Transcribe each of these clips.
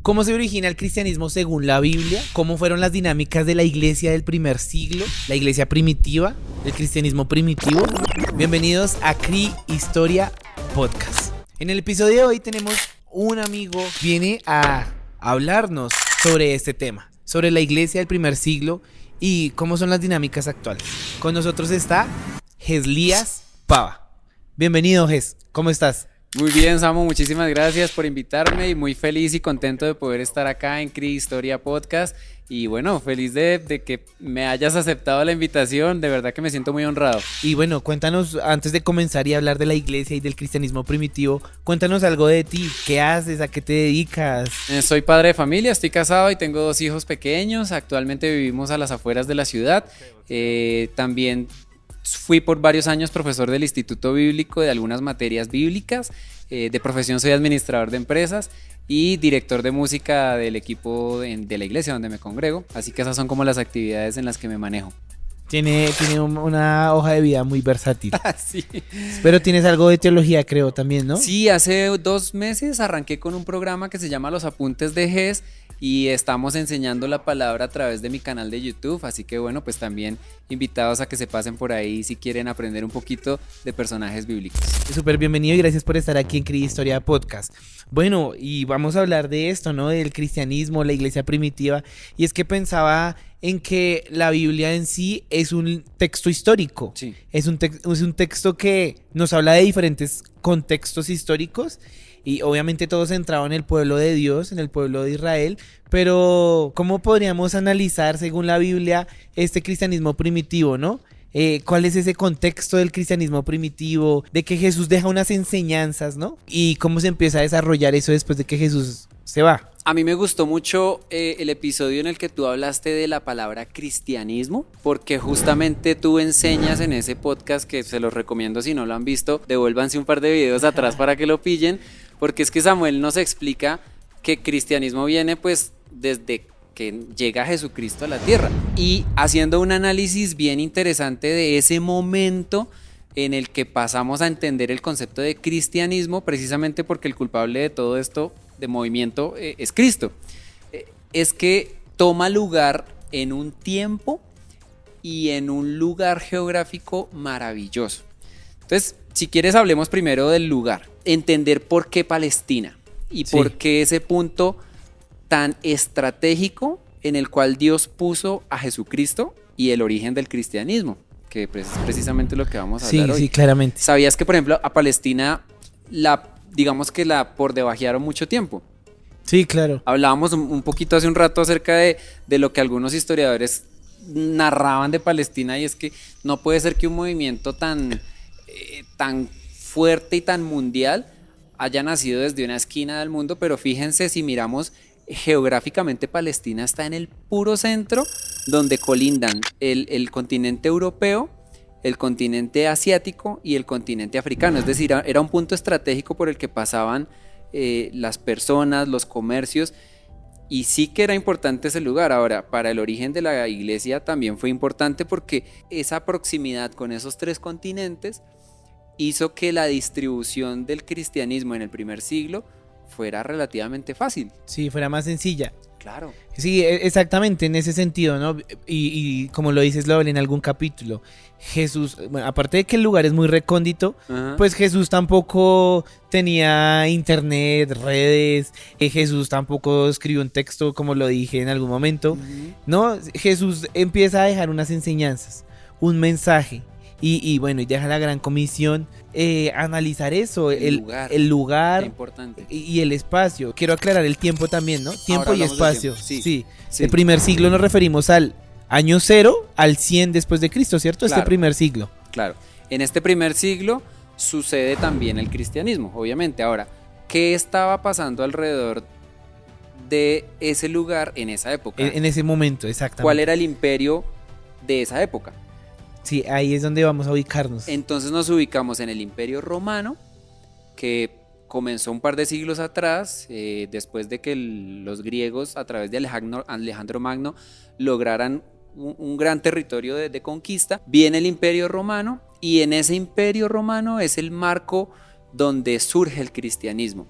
¿Cómo se origina el cristianismo según la Biblia? ¿Cómo fueron las dinámicas de la iglesia del primer siglo? La iglesia primitiva, el cristianismo primitivo. Bienvenidos a CRI Historia Podcast. En el episodio de hoy tenemos un amigo que viene a hablarnos sobre este tema, sobre la iglesia del primer siglo y cómo son las dinámicas actuales. Con nosotros está Geslías Pava. Bienvenido, Ges. ¿Cómo estás? Muy bien, Samu, muchísimas gracias por invitarme y muy feliz y contento de poder estar acá en CRI Historia Podcast y bueno, feliz de que me hayas aceptado la invitación, de verdad que me siento muy honrado. Y bueno, cuéntanos, antes de comenzar y hablar de la iglesia y del cristianismo primitivo, cuéntanos algo de ti, ¿qué haces, a qué te dedicas? Soy padre de familia, estoy casado y tengo 2 hijos pequeños, actualmente vivimos a las afueras de la ciudad, también fui por varios años profesor del Instituto Bíblico de algunas materias bíblicas, de profesión soy administrador de empresas y director de música del equipo de la iglesia donde me congrego, así que esas son como las actividades en las que me manejo. Tiene una hoja de vida muy versátil. Sí. Pero tienes algo de teología, creo, también, ¿no? Sí, hace 2 meses arranqué con un programa que se llama Los Apuntes de Ges y estamos enseñando la palabra a través de mi canal de YouTube, así que bueno, pues también invitados a que se pasen por ahí si quieren aprender un poquito de personajes bíblicos. Súper bienvenido y gracias por estar aquí en CRI Historia Podcast. Bueno, y vamos a hablar de esto, ¿no? Del cristianismo, la iglesia primitiva, y es que pensaba en que la Biblia en sí es un texto histórico. Sí. Es un texto que nos habla de diferentes contextos históricos y obviamente todo centrado en el pueblo de Dios, en el pueblo de Israel, pero ¿cómo podríamos analizar según la Biblia este cristianismo primitivo, ¿no? ¿Cuál es ese contexto del cristianismo primitivo? De que Jesús deja unas enseñanzas, ¿no? Y cómo se empieza a desarrollar eso después de que Jesús se va. A mí me gustó mucho el episodio en el que tú hablaste de la palabra cristianismo, porque justamente tú enseñas en ese podcast, que se los recomiendo si no lo han visto, devuélvanse un par de videos atrás para que lo pillen, porque es que Samuel nos explica que cristianismo viene pues desde que llega Jesucristo a la tierra y haciendo un análisis bien interesante de ese momento en el que pasamos a entender el concepto de cristianismo, precisamente porque el culpable de todo esto de movimiento es Cristo. Es que toma lugar en un tiempo y en un lugar geográfico maravilloso. Entonces, si quieres hablemos primero del lugar, entender por qué Palestina y por qué ese punto tan estratégico en el cual Dios puso a Jesucristo y el origen del cristianismo, que es precisamente lo que vamos a hablar hoy. Sí, claramente. ¿Sabías que, por ejemplo, a Palestina digamos que la por debajearon mucho tiempo? Sí, claro. Hablábamos un poquito hace un rato acerca de lo que algunos historiadores narraban de Palestina, y es que no puede ser que un movimiento tan fuerte y tan mundial haya nacido desde una esquina del mundo, pero fíjense, si miramos geográficamente, Palestina está en el puro centro donde colindan el continente europeo, el continente asiático y el continente africano, es decir, era un punto estratégico por el que pasaban las personas, los comercios, y sí que era importante ese lugar. Ahora, para el origen de la iglesia también fue importante porque esa proximidad con esos 3 continentes hizo que la distribución del cristianismo en el primer siglo fuera relativamente fácil. Sí, fuera más sencilla. Claro. Sí, exactamente, en ese sentido, ¿no? Y como lo dices, Lobel, en algún capítulo, Jesús, bueno, aparte de que el lugar es muy recóndito, pues Jesús tampoco tenía internet, redes, Jesús tampoco escribió un texto, como lo dije en algún momento, ¿no? Jesús empieza a dejar unas enseñanzas, un mensaje, y bueno, y deja la gran comisión, analizar eso, el lugar importante. y el espacio. Quiero aclarar el tiempo también, ¿no? Tiempo y espacio. Sí. Sí. El primer siglo nos referimos al año 0 al 100 después de Cristo, ¿cierto? Claro. Este primer siglo. Claro. En este primer siglo sucede también el cristianismo, obviamente. Ahora, ¿qué estaba pasando alrededor de ese lugar en esa época? En ese momento, exactamente. ¿Cuál era el imperio de esa época? Sí, ahí es donde vamos a ubicarnos. Entonces nos ubicamos en el Imperio Romano, que comenzó un par de siglos atrás, después de que los griegos, a través de Alejandro Magno, lograran un gran territorio de conquista. Viene el Imperio Romano, y en ese Imperio Romano es el marco donde surge el cristianismo.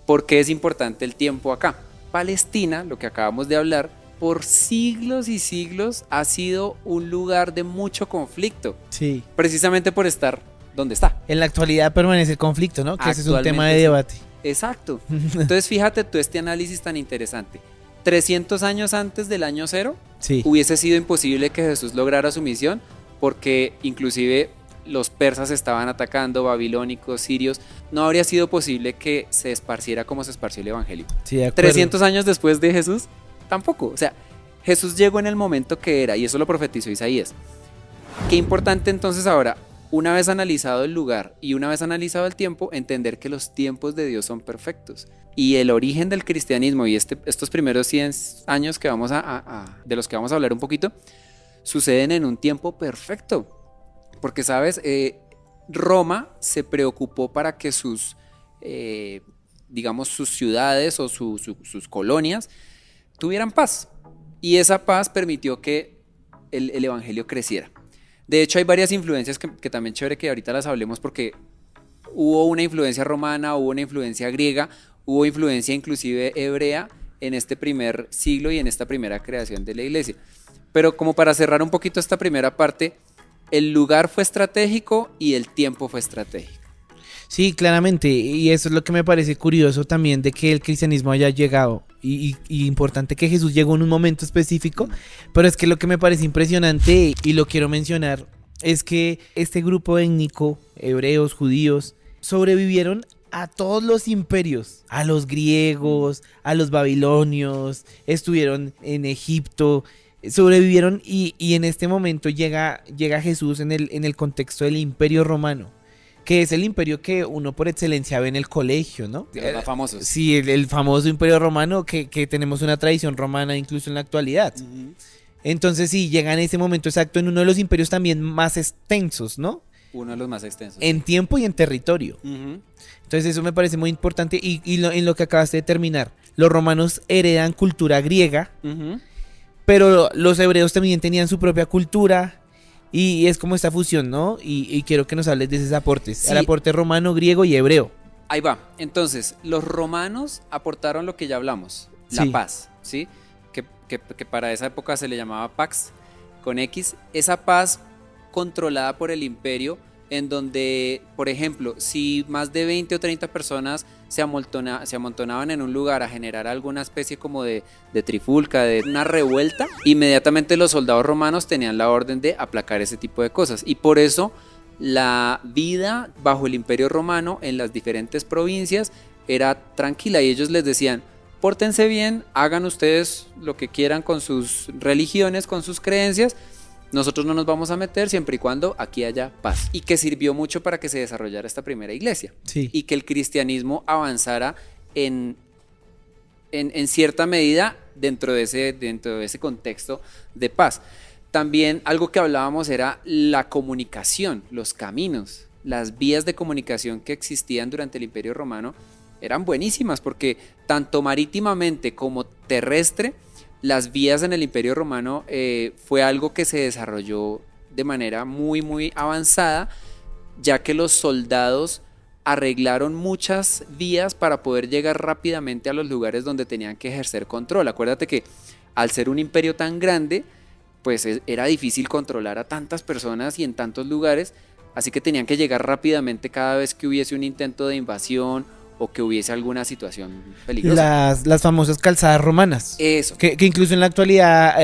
¿Por qué es importante el tiempo acá? Palestina, lo que acabamos de hablar, por siglos y siglos ha sido un lugar de mucho conflicto. Sí. Precisamente por estar donde está. En la actualidad permanece el conflicto, ¿no? Que ese es un tema de debate. Exacto. Entonces fíjate tú este análisis tan interesante. 300 años antes del año cero, sí, hubiese sido imposible que Jesús lograra su misión, porque inclusive los persas estaban atacando, babilónicos, sirios. No habría sido posible que se esparciera como se esparció el evangelio. Sí, de acuerdo. 300 años después de Jesús, tampoco. O sea, Jesús llegó en el momento que era, y eso lo profetizó Isaías. Qué importante entonces ahora, una vez analizado el lugar y una vez analizado el tiempo, entender que los tiempos de Dios son perfectos. Y el origen del cristianismo y estos primeros 100 años que de los que vamos a hablar un poquito, suceden en un tiempo perfecto. Porque, ¿sabes? Roma se preocupó para que sus ciudades o sus colonias tuvieran paz. Y esa paz permitió que el evangelio creciera. De hecho, hay varias influencias que también chévere que ahorita las hablemos, porque hubo una influencia romana, hubo una influencia griega, hubo influencia inclusive hebrea en este primer siglo y en esta primera creación de la iglesia. Pero como para cerrar un poquito esta primera parte, el lugar fue estratégico y el tiempo fue estratégico. Sí, claramente, y eso es lo que me parece curioso también de que el cristianismo haya llegado, y importante que Jesús llegó en un momento específico, pero es que lo que me parece impresionante, y lo quiero mencionar, es que este grupo étnico, hebreos, judíos, sobrevivieron a todos los imperios, a los griegos, a los babilonios, estuvieron en Egipto, sobrevivieron y en este momento llega Jesús en el contexto del Imperio Romano, que es el imperio que uno por excelencia ve en el colegio, ¿no? De los más famosos. Sí, el famoso Imperio Romano, que tenemos una tradición romana incluso en la actualidad. Uh-huh. Entonces sí, llega en ese momento exacto en uno de los imperios también más extensos, ¿no? Uno de los más extensos. En tiempo y en territorio. Uh-huh. Entonces eso me parece muy importante en lo que acabaste de terminar. Los romanos heredan cultura griega, uh-huh, pero los hebreos también tenían su propia cultura. Y es como esta fusión, ¿no? Y quiero que nos hables de esos aportes. Sí. El aporte romano, griego y hebreo. Ahí va. Entonces, los romanos aportaron lo que ya hablamos, la paz, ¿sí? Que para esa época se le llamaba Pax, con X. Esa paz controlada por el imperio, en donde, por ejemplo, si más de 20 o 30 personas se amontonaban en un lugar a generar alguna especie como de trifulca, de una revuelta, inmediatamente los soldados romanos tenían la orden de aplacar ese tipo de cosas. Y por eso la vida bajo el imperio romano en las diferentes provincias era tranquila, y ellos les decían: pórtense bien, hagan ustedes lo que quieran con sus religiones, con sus creencias, nosotros no nos vamos a meter siempre y cuando aquí haya paz. Y que sirvió mucho para que se desarrollara esta primera iglesia. Sí. Y que el cristianismo avanzara en cierta medida dentro de ese contexto de paz. También algo que hablábamos era la comunicación, los caminos, las vías de comunicación que existían durante el Imperio Romano eran buenísimas, porque tanto marítimamente como terrestre, las vías en el Imperio Romano fue algo que se desarrolló de manera muy, muy avanzada, ya que los soldados arreglaron muchas vías para poder llegar rápidamente a los lugares donde tenían que ejercer control. Acuérdate que al ser un imperio tan grande, pues era difícil controlar a tantas personas y en tantos lugares, así que tenían que llegar rápidamente cada vez que hubiese un intento de invasión o que hubiese alguna situación peligrosa. Las famosas calzadas romanas. Eso. Que incluso en la actualidad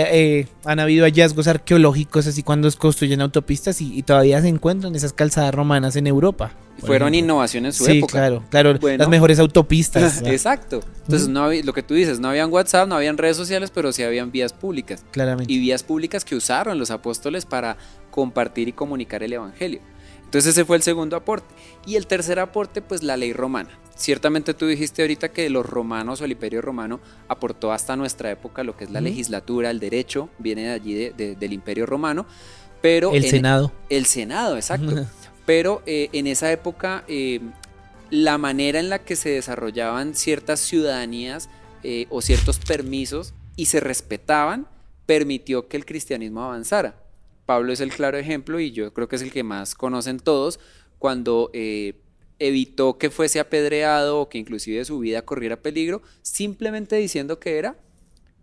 han habido hallazgos arqueológicos, así cuando construyen autopistas y todavía se encuentran esas calzadas romanas en Europa. Fueron innovaciones en su época. Sí, claro. Bueno, las mejores autopistas. Exacto. Entonces, no había, lo que tú dices, no habían WhatsApp, no habían redes sociales, pero sí habían vías públicas. Claramente. Y vías públicas que usaron los apóstoles para compartir y comunicar el evangelio. Entonces ese fue el segundo aporte. Y el tercer aporte, pues la ley romana. Ciertamente tú dijiste ahorita que los romanos o el imperio romano aportó hasta nuestra época lo que es la legislatura, el derecho, viene de allí del imperio romano. Pero el Senado. El Senado, exacto. Pero en esa época la manera en la que se desarrollaban ciertas ciudadanías o ciertos permisos y se respetaban, permitió que el cristianismo avanzara. Pablo es el claro ejemplo y yo creo que es el que más conocen todos cuando evitó que fuese apedreado o que inclusive su vida corriera peligro, simplemente diciendo que era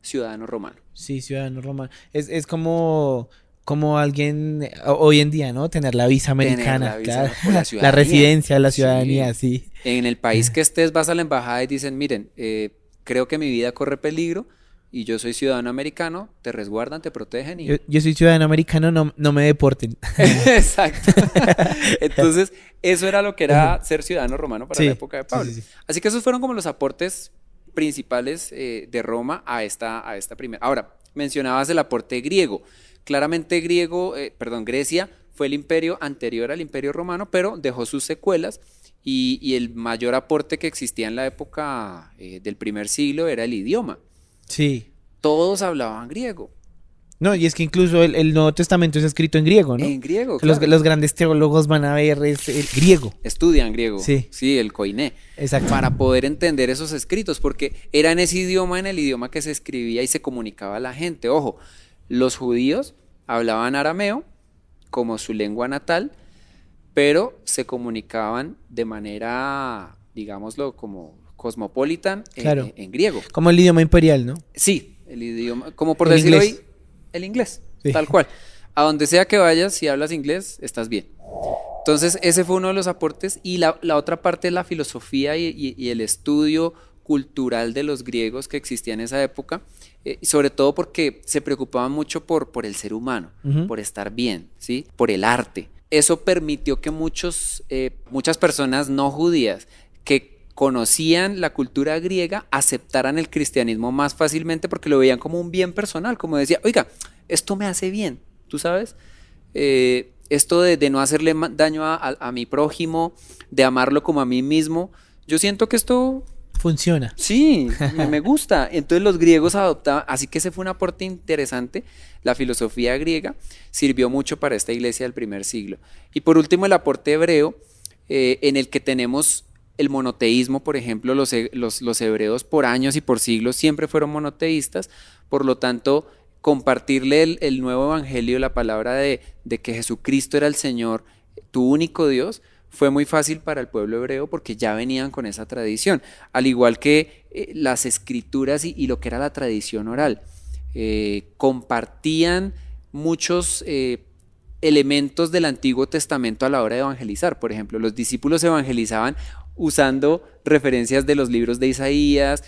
ciudadano romano. Sí, ciudadano romano. Es como alguien hoy en día, ¿no? Tener la visa americana, Tener la visa claro. o la La ciudadanía. residencia, la Sí. ciudadanía, sí. En el país que estés vas a la embajada y dicen, miren, creo que mi vida corre peligro y yo soy ciudadano americano, te resguardan, te protegen y... Yo soy ciudadano americano, no me deporten. Exacto. Entonces, eso era lo que era ser ciudadano romano para Sí, la época de Pablo. sí. Así que esos fueron como los aportes principales de Roma a esta primera. Ahora, mencionabas el aporte griego. Claramente Grecia fue el imperio anterior al imperio romano, pero dejó sus secuelas y el mayor aporte que existía en la época del primer siglo era el idioma. Sí. Todos hablaban griego. No, y es que incluso el Nuevo Testamento es escrito en griego, ¿no? En griego, Los, claro. los grandes teólogos van a ver el griego. Estudian griego. Sí. El koiné. Exacto. Para poder entender esos escritos, porque era en ese idioma, en el idioma que se escribía y se comunicaba a la gente. Ojo, los judíos hablaban arameo como su lengua natal, pero se comunicaban de manera, digámoslo, como cosmopolitan Claro. en griego. Como el idioma imperial, ¿no? Sí, el idioma, como por El decirlo inglés. hoy, el inglés, Sí. tal cual. A donde sea que vayas, si hablas inglés, estás bien. Entonces, ese fue uno de los aportes. Y la otra parte es la filosofía y el estudio cultural de los griegos que existía en esa época, sobre todo porque se preocupaban mucho por el ser humano, Ujú. por estar bien, ¿sí? Por el arte. Eso permitió que muchas personas no judías que conocían la cultura griega aceptaran el cristianismo más fácilmente porque lo veían como un bien personal, como decía, oiga, esto me hace bien, ¿tú sabes? Esto de no hacerle daño a mi prójimo, de amarlo como a mí mismo, yo siento que esto... Funciona. Sí, me gusta. Entonces los griegos adoptaban, así que ese fue un aporte interesante. La filosofía griega sirvió mucho para esta iglesia del primer siglo. Y por último el aporte hebreo, en el que tenemos el monoteísmo, por ejemplo, los hebreos por años y por siglos siempre fueron monoteístas, por lo tanto compartirle el nuevo evangelio, la palabra de que Jesucristo era el Señor, tu único Dios, fue muy fácil para el pueblo hebreo porque ya venían con esa tradición, al igual que las escrituras y lo que era la tradición oral. Compartían muchos elementos del Antiguo Testamento a la hora de evangelizar. Por ejemplo, los discípulos evangelizaban usando referencias de los libros de Isaías,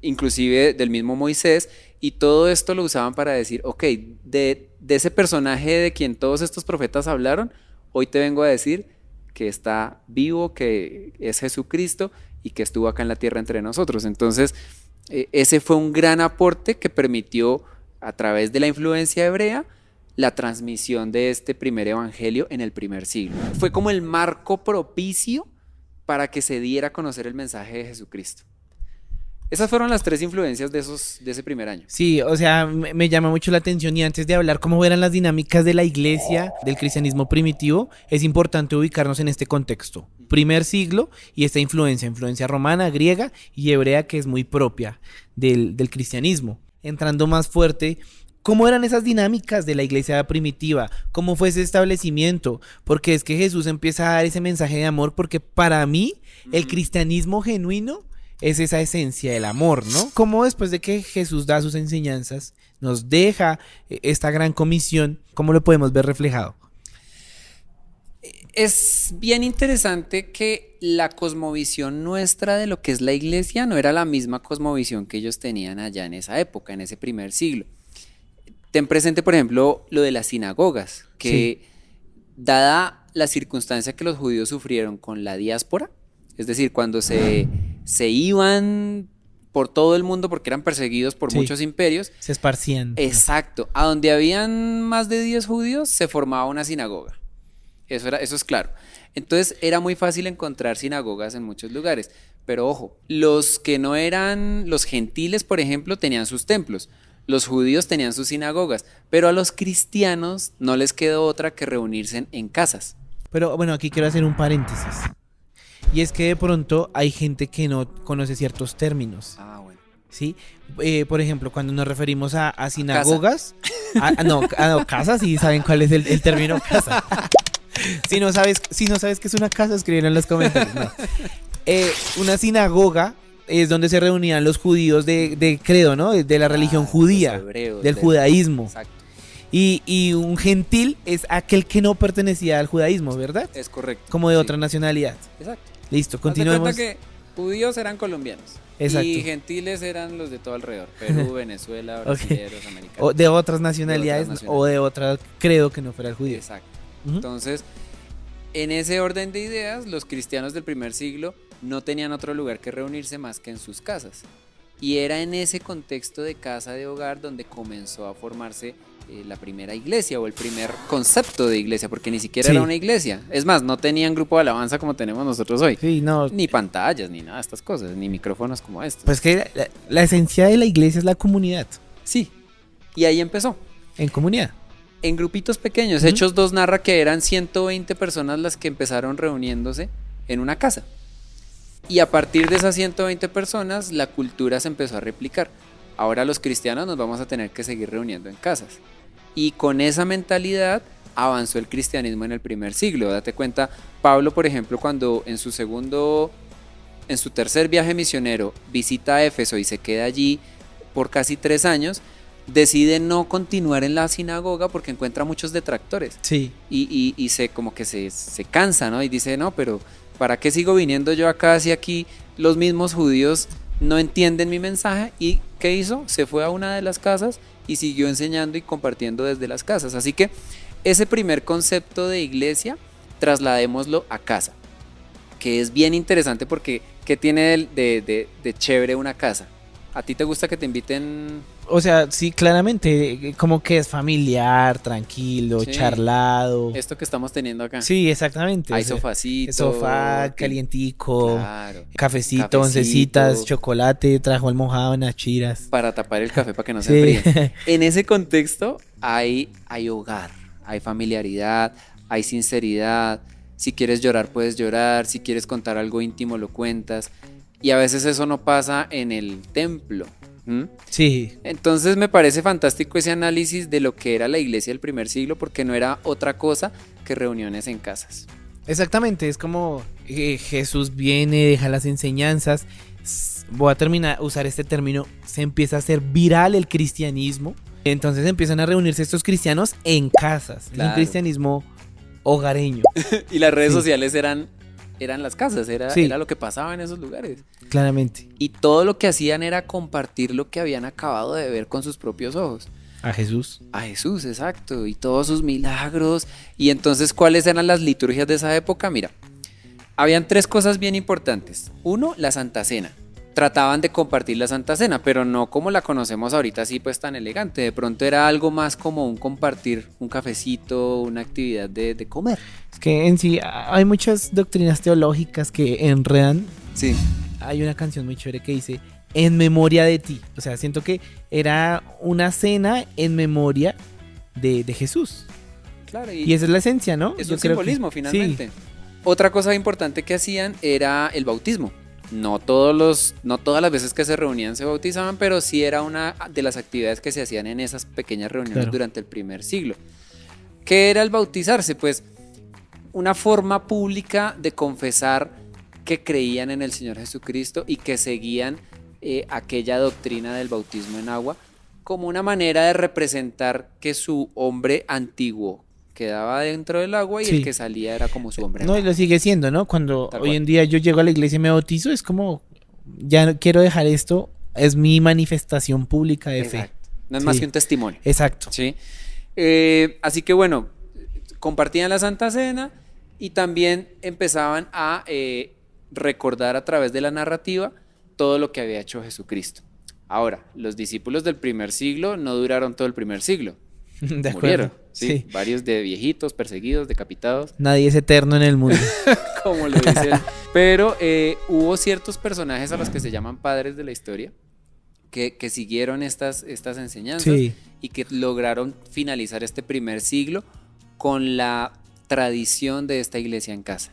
inclusive del mismo Moisés, y todo esto lo usaban para decir, ok, de ese personaje de quien todos estos profetas hablaron, hoy te vengo a decir que está vivo, que es Jesucristo y que estuvo acá en la tierra entre nosotros. Entonces, ese fue un gran aporte que permitió, a través de la influencia hebrea, la transmisión de este primer evangelio en el primer siglo. Fue como el marco propicio para que se diera a conocer el mensaje de Jesucristo. Esas fueron las tres influencias de ese primer año. Sí, o sea, me llama mucho la atención, y antes de hablar cómo eran las dinámicas de la iglesia, del cristianismo primitivo, es importante ubicarnos en este contexto. Primer siglo y esta influencia romana, griega y hebrea, que es muy propia del cristianismo. Entrando más fuerte, ¿cómo eran esas dinámicas de la iglesia primitiva? ¿Cómo fue ese establecimiento? Porque es que Jesús empieza a dar ese mensaje de amor, porque para mí el cristianismo genuino es esa esencia del amor, ¿no? Cómo después de que Jesús da sus enseñanzas, nos deja esta gran comisión, ¿cómo lo podemos ver reflejado? Es bien interesante que la cosmovisión nuestra de lo que es la iglesia no era la misma cosmovisión que ellos tenían allá en esa época, en ese primer siglo. Ten presente, por ejemplo, lo de las sinagogas, que dada la circunstancia que los judíos sufrieron con la diáspora, es decir, cuando se iban por todo el mundo porque eran perseguidos por muchos imperios. Se esparcían. Exacto. A donde habían más de 10 judíos se formaba una sinagoga. Eso es claro. Entonces era muy fácil encontrar sinagogas en muchos lugares. Pero ojo, los que no eran los gentiles, por ejemplo, tenían sus templos. Los judíos tenían sus sinagogas. Pero a los cristianos no les quedó otra que reunirse en casas. Pero bueno, aquí quiero hacer un paréntesis. Y es que de pronto hay gente que no conoce ciertos términos. Ah, bueno. ¿Sí? Por ejemplo, cuando nos referimos a sinagogas, no, casas, sí saben cuál es el término casa. Si no sabes qué es una casa, escríbelo en los comentarios. No. Una sinagoga es donde se reunían los judíos de credo, ¿no? De la religión judía, Los hebreos, del judaísmo. Exacto. Y un gentil es aquel que no pertenecía al judaísmo, ¿verdad? Es correcto. Como de sí. otra nacionalidad. Exacto. Listo, Haz de continuemos. cuenta que judíos eran colombianos. Exacto. Y gentiles eran los de todo alrededor. Perú, Venezuela, brasileños, americanos. O de otras nacionalidades, o de otra credo que no fuera el judío. Exacto. Ujú. Entonces, en ese orden de ideas, los cristianos del primer siglo no tenían otro lugar que reunirse más que en sus casas. Y era en ese contexto de casa de hogar donde comenzó a formarse la primera iglesia o el primer concepto de iglesia, porque ni siquiera Sí. era una iglesia. Es más, no tenían grupo de alabanza como tenemos nosotros hoy. Sí, no. Ni pantallas, ni nada de estas cosas, ni micrófonos como estos. Pues que la esencia de la iglesia es la comunidad. Sí, y ahí empezó. En comunidad. En grupitos pequeños. Ujú. Hechos 2 narra que eran 120 personas las que empezaron reuniéndose en una casa. Y a partir de esas 120 personas, la cultura se empezó a replicar. Ahora los cristianos nos vamos a tener que seguir reuniendo en casas. Y con esa mentalidad avanzó el cristianismo en el primer siglo. Date cuenta, Pablo, por ejemplo, cuando en su tercer viaje misionero visita Éfeso y se queda allí por casi 3 años, decide no continuar en la sinagoga porque encuentra muchos detractores. Sí. Y como que se cansa, ¿no? Y dice, no, pero ¿para qué sigo viniendo yo acá si aquí los mismos judíos no entienden mi mensaje? ¿Y qué hizo? Se fue a una de las casas y siguió enseñando y compartiendo desde las casas. Así que ese primer concepto de iglesia, trasladémoslo a casa, que es bien interesante porque ¿qué tiene de chévere una casa? ¿A ti te gusta que te inviten? O sea, sí, claramente, como que es familiar, tranquilo, Sí. charlado. Esto que estamos teniendo acá. Sí, exactamente. Hay o sea, sofacito. sofá, calientico, Claro. cafecito, Cafecito. oncecitas, chocolate, trajo almohada, unas chiras. Para tapar el café para que no se Sí. enfríe. En ese contexto hay hogar, hay familiaridad, hay sinceridad. Si quieres llorar, puedes llorar. Si quieres contar algo íntimo, lo cuentas. Y a veces eso no pasa en el templo. Sí, Entonces me parece fantástico ese análisis de lo que era la iglesia del primer siglo, porque no era otra cosa que reuniones en casas. exactamente. Es como Jesús viene, deja las enseñanzas. Voy a usar este término. Se empieza a hacer viral el cristianismo. Entonces empiezan a reunirse estos cristianos en casas. Es Claro. un cristianismo hogareño, Y las redes Sí. sociales eran las casas, Sí. era lo que pasaba en esos lugares. claramente. Y todo lo que hacían era compartir lo que habían acabado de ver con sus propios ojos. A Jesús. A Jesús, exacto, y todos sus milagros. Y entonces, ¿cuáles eran las liturgias de esa época? Mira, habían 3 cosas bien importantes. Uno, la Santa Cena. Trataban de compartir la Santa Cena, pero no como la conocemos ahorita así pues tan elegante. De pronto era algo más como un compartir un cafecito, una actividad de comer. Es que en sí hay muchas doctrinas teológicas que enredan. Sí. Hay una canción muy chévere que dice en memoria de ti. O sea, siento que era una cena en memoria de Jesús. Claro, Y esa es la esencia, ¿no? es Yo un creo que- simbolismo sí. finalmente. Otra cosa importante que hacían era el bautismo. No todas las veces que se reunían se bautizaban, pero sí era una de las actividades que se hacían en esas pequeñas reuniones Claro. durante el primer siglo. ¿Qué era el bautizarse? Pues una forma pública de confesar que creían en el Señor Jesucristo y que seguían aquella doctrina del bautismo en agua como una manera de representar que su hombre antiguo quedaba dentro del agua y Sí. el que salía era como su hombre No, y nuevo. lo sigue siendo, ¿no? Cuando Tal hoy cual. en día yo llego a la iglesia y me bautizo, es como, ya no quiero dejar esto, es mi manifestación pública de fe. Exacto. No es más Sí. que un testimonio. Exacto. ¿Sí? Así que bueno, compartían la Santa Cena y también empezaban a recordar a través de la narrativa todo lo que había hecho Jesucristo. Ahora, los discípulos del primer siglo no duraron todo el primer siglo. De acuerdo. Murieron, ¿sí? Sí. Varios de viejitos, perseguidos, decapitados, Nadie es eterno en el mundo. como lo dicen. Pero hubo ciertos personajes a los que se llaman padres de la historia que siguieron estas enseñanzas Sí. y que lograron finalizar este primer siglo con la tradición de esta iglesia en casa.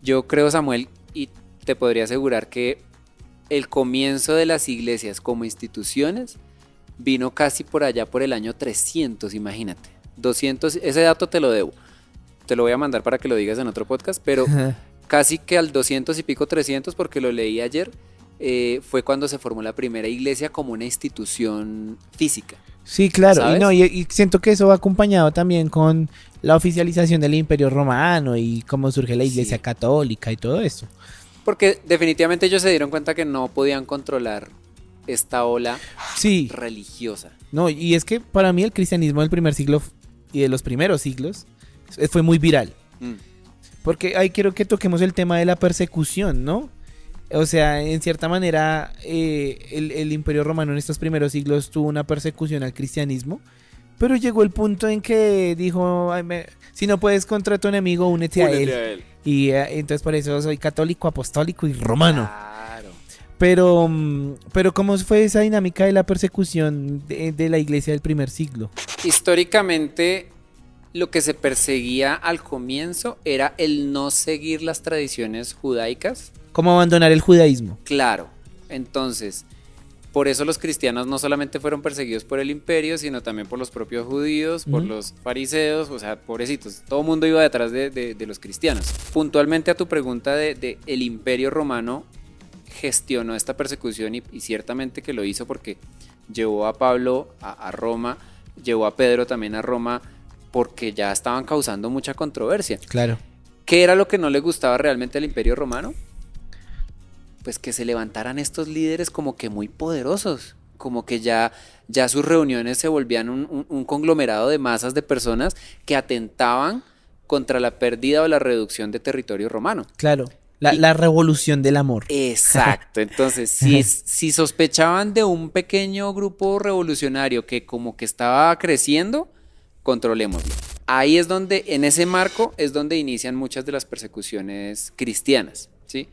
Yo creo, Samuel, y te podría asegurar que el comienzo de las iglesias como instituciones vino casi por allá por el año 300, imagínate. 200, ese dato te lo debo. te lo voy a mandar para que lo digas en otro podcast, pero casi que al 200 y pico, 300, porque lo leí ayer, fue cuando se formó la primera iglesia como una institución física. Sí, claro, ¿Sabes? y siento que eso va acompañado también con la oficialización del Imperio Romano y cómo surge la Iglesia Sí. Católica y todo eso. Porque definitivamente ellos se dieron cuenta que no podían controlar esta ola Sí, religiosa. no, y es que para mí el cristianismo del primer siglo y de los primeros siglos fue muy viral. Mm. Porque ahí quiero que toquemos el tema de la persecución, ¿no? O sea, en cierta manera, el Imperio Romano en estos primeros siglos tuvo una persecución al cristianismo, pero llegó el punto en que dijo, "Ay, si no puedes contra tu enemigo, únete a él. Y entonces por eso soy católico, apostólico y romano. Claro. Pero ¿cómo fue esa dinámica de la persecución de la iglesia del primer siglo? Históricamente, lo que se perseguía al comienzo era el no seguir las tradiciones judaicas. ¿Cómo abandonar el judaísmo? Claro. Entonces, por eso los cristianos no solamente fueron perseguidos por el imperio, sino también por los propios judíos, por los fariseos, o sea, pobrecitos. Todo el mundo iba detrás de los cristianos. Puntualmente a tu pregunta de el imperio romano gestionó esta persecución y ciertamente que lo hizo porque llevó a Pablo a Roma, llevó a Pedro también a Roma, porque ya estaban causando mucha controversia. Claro. ¿Qué era lo que no le gustaba realmente al imperio romano? Pues que se levantaran estos líderes como que muy poderosos, como que ya sus reuniones se volvían un conglomerado de masas de personas que atentaban contra la pérdida o la reducción de territorio romano. Claro. La revolución del amor. Exacto, entonces si sospechaban de un pequeño grupo revolucionario que como que estaba creciendo, controlémoslo. Ahí es donde, en ese marco, es donde inician muchas de las persecuciones cristianas, ¿sí?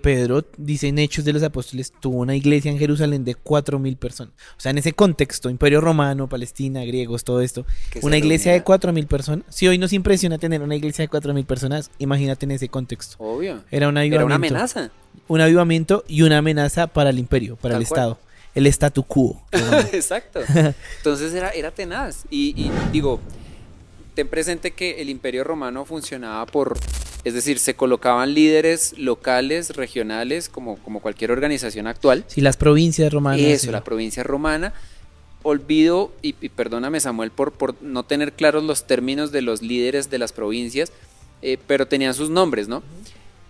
Pedro, dice en Hechos de los Apóstoles, tuvo una iglesia en Jerusalén de 4.000 personas. O sea, en ese contexto, Imperio Romano, Palestina, griegos, todo esto, Que se una iglesia de reunía. 4.000 personas. Si hoy nos impresiona tener una iglesia de 4.000 personas, imagínate en ese contexto. Obvio. Era un avivamiento. Era una amenaza. Un avivamiento y una amenaza para el imperio, para Tal el cual. Estado. El statu quo. Exacto. Entonces era tenaz. Y digo, ten presente que el Imperio Romano funcionaba es decir, se colocaban líderes locales, regionales, como cualquier organización actual. Sí, las provincias romanas. Eso, sí. la provincia romana. Olvido, y perdóname Samuel por no tener claros los términos de los líderes de las provincias, pero tenían sus nombres, ¿no?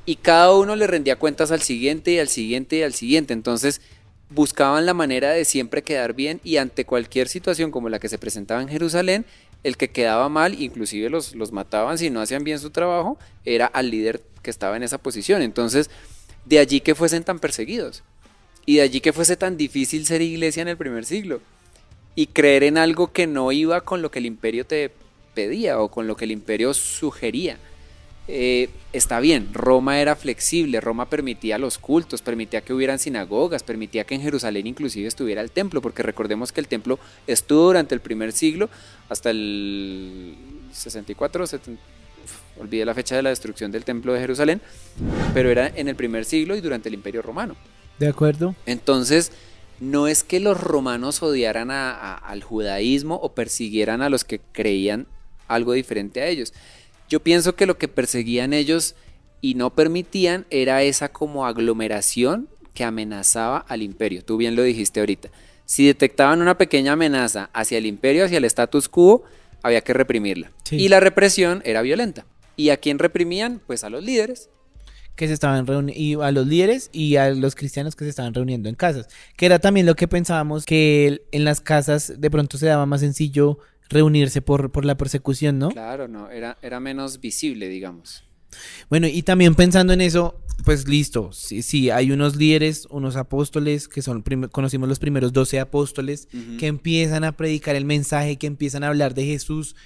Y cada uno le rendía cuentas al siguiente y al siguiente y al siguiente. Entonces buscaban la manera de siempre quedar bien y ante cualquier situación como la que se presentaba en Jerusalén, el que quedaba mal, inclusive los mataban si no hacían bien su trabajo, era al líder que estaba en esa posición. Entonces, de allí que fuesen tan perseguidos y de allí que fuese tan difícil ser iglesia en el primer siglo y creer en algo que no iba con lo que el imperio te pedía o con lo que el imperio sugería. Está bien, Roma era flexible, Roma permitía los cultos, permitía que hubieran sinagogas, permitía que en Jerusalén inclusive estuviera el templo, porque recordemos que el templo estuvo durante el primer siglo hasta el 64, 70, olvidé la fecha de la destrucción del templo de Jerusalén, pero era en el primer siglo y durante el imperio romano. ¿De acuerdo? Entonces, no es que los romanos odiaran al judaísmo o persiguieran a los que creían algo diferente a ellos. Yo pienso que lo que perseguían ellos y no permitían era esa como aglomeración que amenazaba al imperio. Tú bien lo dijiste ahorita. Si detectaban una pequeña amenaza hacia el imperio, hacia el status quo, había que reprimirla. Sí. Y la represión era violenta. ¿Y a quién reprimían? Pues a los líderes. Que se estaban reuniendo, a los líderes y a los cristianos que se estaban reuniendo en casas. Que era también lo que pensábamos, que en las casas de pronto se daba más sencillo reunirse por la persecución, ¿no? Claro, no, era menos visible, digamos. Bueno, y también pensando en eso, pues listo, sí, hay unos líderes, unos apóstoles, que son, conocimos los primeros 12 apóstoles, que empiezan a predicar el mensaje, que empiezan a hablar de Jesús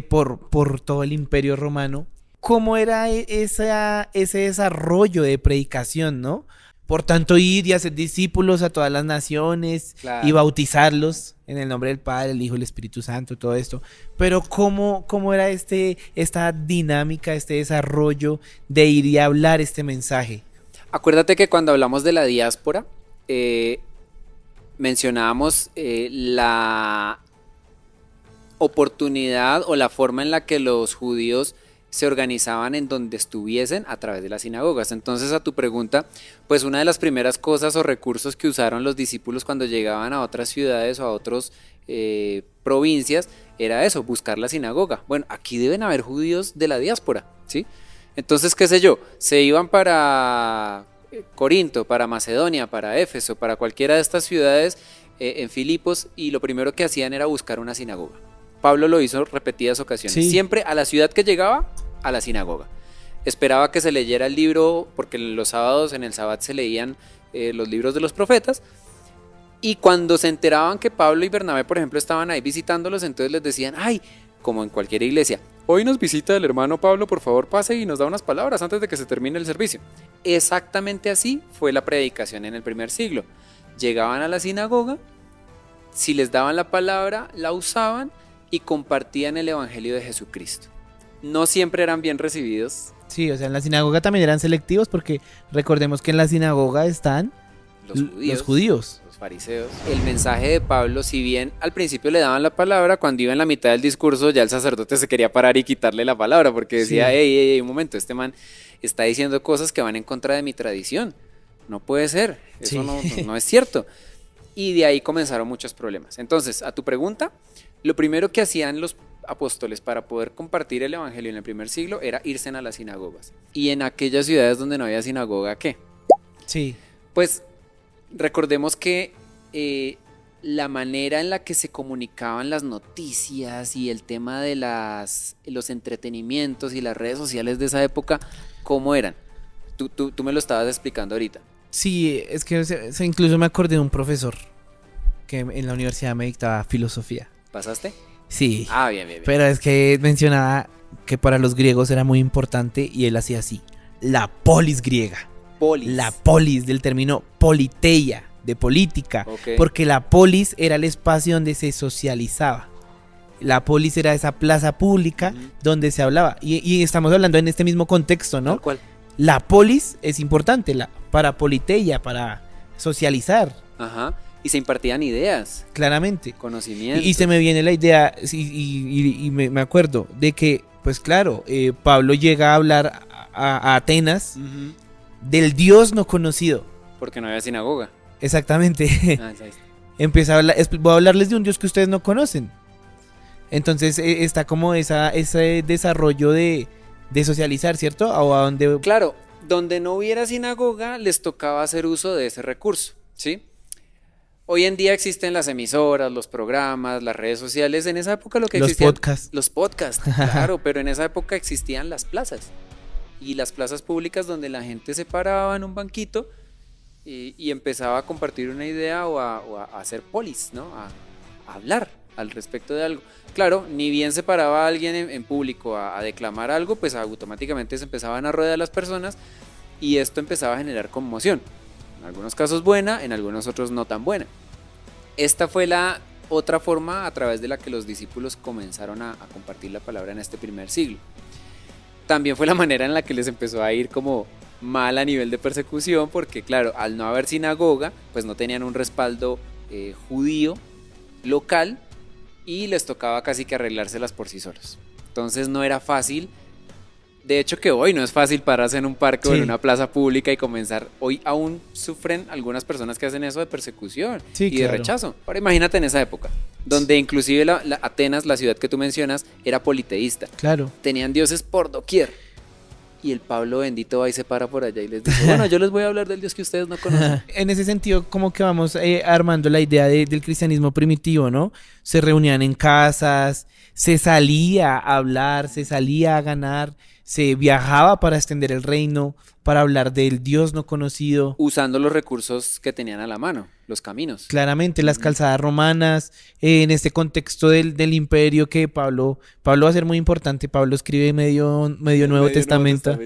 por todo el imperio romano. ¿Cómo era ese desarrollo de predicación, no? Por tanto, ir y hacer discípulos a todas las naciones, Claro. y bautizarlos en el nombre del Padre, el Hijo y el Espíritu Santo, todo esto. Pero ¿cómo era esta dinámica, este desarrollo de ir y hablar este mensaje? Acuérdate que cuando hablamos de la diáspora, mencionábamos la oportunidad o la forma en la que los judíos se organizaban en donde estuviesen a través de las sinagogas. Entonces, a tu pregunta, pues una de las primeras cosas o recursos que usaron los discípulos cuando llegaban a otras ciudades o a otras provincias era eso, buscar la sinagoga. Bueno, aquí deben haber judíos de la diáspora, ¿sí? Entonces, qué sé yo, se iban para Corinto, para Macedonia, para Éfeso, para cualquiera de estas ciudades en Filipos, y lo primero que hacían era buscar una sinagoga. Pablo lo hizo repetidas ocasiones, Sí. siempre a la ciudad que llegaba, a la sinagoga. Esperaba que se leyera el libro, porque los sábados en el Sabbat se leían los libros de los profetas, y cuando se enteraban que Pablo y Bernabé, por ejemplo, estaban ahí visitándolos, entonces les decían, ay, como en cualquier iglesia, hoy nos visita el hermano Pablo, por favor pase y nos da unas palabras antes de que se termine el servicio. Exactamente así fue la predicación en el primer siglo. Llegaban a la sinagoga, si les daban la palabra, la usaban y compartían el evangelio de Jesucristo. No siempre eran bien recibidos. Sí, o sea, en la sinagoga también eran selectivos porque recordemos que en la sinagoga están los judíos. Los fariseos. El mensaje de Pablo, si bien al principio le daban la palabra, cuando iba en la mitad del discurso ya el sacerdote se quería parar y quitarle la palabra porque decía, Sí. hey, un momento, este man está diciendo cosas que van en contra de mi tradición. No puede ser, eso Sí. no es cierto. Y de ahí comenzaron muchos problemas. Entonces, a tu pregunta, lo primero que hacían los apóstoles para poder compartir el evangelio en el primer siglo era irse a las sinagogas. Y en aquellas ciudades donde no había sinagoga, ¿qué? Sí. Pues recordemos que la manera en la que se comunicaban las noticias y el tema de los entretenimientos y las redes sociales de esa época, ¿cómo eran? Tú me lo estabas explicando ahorita. Sí, es que incluso me acordé de un profesor que en la universidad me dictaba filosofía. ¿Pasaste? Sí. Ah, bien. Pero es que mencionaba que para los griegos era muy importante y él hacía así. La polis griega. Polis. La polis del término politeia, de política. Ok. Porque la polis era el espacio donde se socializaba. La polis era esa plaza pública donde se hablaba. Y estamos hablando en este mismo contexto, ¿no? Tal cual. La polis es importante para politeia, para socializar, Ajá. Y se impartían ideas, claramente. conocimientos. Y se me viene la idea, y me acuerdo de que, pues claro, Pablo llega a hablar a Atenas Ujú. del Dios no conocido. Porque no había sinagoga. Exactamente. Ah, ahí está. Empieza a hablar, voy a hablarles de un Dios que ustedes no conocen. Entonces está como ese desarrollo de socializar, ¿cierto? O a donde... Claro, donde no hubiera sinagoga les tocaba hacer uso de ese recurso, ¿sí? Hoy en día existen las emisoras, los programas, las redes sociales. En esa época lo que Los existían... podcasts. Los podcasts, claro, pero en esa época existían las plazas. Y las plazas públicas donde la gente se paraba en un banquito y empezaba a compartir una idea o a hacer polis, ¿no? A hablar al respecto de algo. Claro, ni bien se paraba alguien en público a declamar algo, pues automáticamente se empezaban a rodear las personas y esto empezaba a generar conmoción. En algunos casos buena, en algunos otros no tan buena. Esta fue la otra forma a través de la que los discípulos comenzaron a compartir la palabra en este primer siglo. También fue la manera en la que les empezó a ir como mal a nivel de persecución, porque claro, al no haber sinagoga, pues no tenían un respaldo judío local y les tocaba casi que arreglárselas por sí solos. Entonces no era fácil. De hecho que hoy no es fácil pararse en un parque o en una plaza pública y comenzar. Hoy aún sufren algunas personas que hacen eso de persecución y de rechazo. Ahora imagínate en esa época, donde inclusive Atenas, la ciudad que tú mencionas, era politeísta. Claro. Tenían dioses por doquier. Y el Pablo bendito va y se para por allá y les dice, bueno, yo les voy a hablar del Dios que ustedes no conocen. En ese sentido, como que vamos armando la idea del cristianismo primitivo, ¿no? Se reunían en casas, se salía a hablar, se salía a ganar, se viajaba para extender el reino, para hablar del Dios no conocido. Usando los recursos que tenían a la mano, los caminos. Claramente, las calzadas romanas, en este contexto del imperio que Pablo va a ser muy importante. Pablo escribe medio Nuevo Testamento.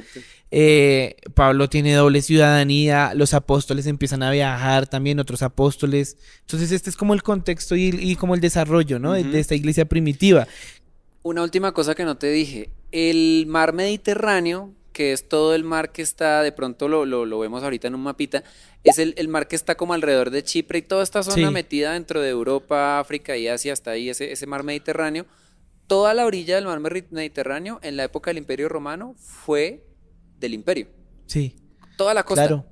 Pablo tiene doble ciudadanía, los apóstoles empiezan a viajar también, otros apóstoles. Entonces este es como el contexto y como el desarrollo, ¿no? de esta iglesia primitiva. Una última cosa que no te dije, el mar Mediterráneo, que es todo el mar que está, de pronto lo vemos ahorita en un mapita, es el mar que está como alrededor de Chipre y toda esta zona metida dentro de Europa, África y Asia, hasta ahí ese mar Mediterráneo. toda la orilla del mar Mediterráneo en la época del Imperio Romano fue del imperio. Sí, Toda la costa. claro.